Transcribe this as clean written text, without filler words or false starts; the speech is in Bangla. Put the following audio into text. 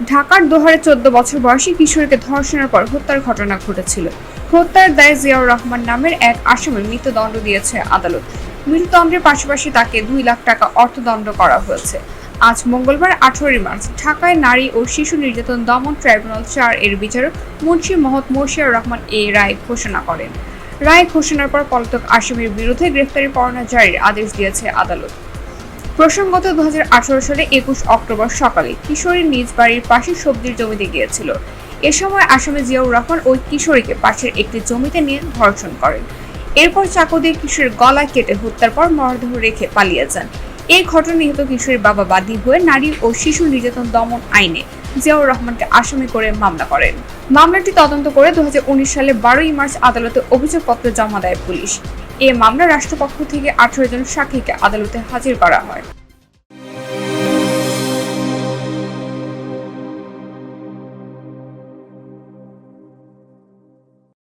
ঢাকার দোহারে 14 বছর বয়সী কিশোরীকে ধর্ষণের পর হত্যার ঘটনা ঘটেছিল। হত্যার দায়ে জিয়াউর রহমান নামের এক আসামির মৃত্যুদণ্ড দিয়েছে আদালত। মৃত্যুদণ্ডের পাশাপাশি তাকে 2 লাখ টাকা অর্থদণ্ড করা হয়েছে। আজ মঙ্গলবার 18 মার্চ ঢাকায় নারী ও শিশু নির্যাতন দমন ট্রাইব্যুনাল 4 এর বিচারক মুন্সি মোহাম্মদ মশিউর রহমান এই রায় ঘোষণা করেন। রায় ঘোষণার পর পলাতক আসামির বিরুদ্ধে গ্রেফতারি পরোয়ানা জারির আদেশ দিয়েছে আদালত। প্রসঙ্গত 2018 সালে 21 অক্টোবর সকালে কিশোরী নিজ বাড়ির পাশে সবজির জমিতে গিয়েছিল। এ সময় আসামি জিয়াউর রহমান ওই কিশোরীকে পাশের একটি জমিতে নিয়ে ধর্ষণ করেন। এরপর চাকু দিয়ে কিশোরীর গলা কেটে হত্যার পর মরদেহ রেখে পালিয়ে যান। এই ঘটনায় নিহত কিশোরীর বাবা বাদী হয়ে নারী ও শিশু নির্যাতন দমন আইনে জিয়াউর রহমানকে আসামি করে মামলা করেন। মামলাটি তদন্ত করে 2019 সালে 12 মার্চ আদালতে অভিযোগপত্র জমা দেয় পুলিশ। এ মামলা রাষ্ট্রপক্ষ থেকে 18 জন সাক্ষীকে আদালতে হাজির করা হয়।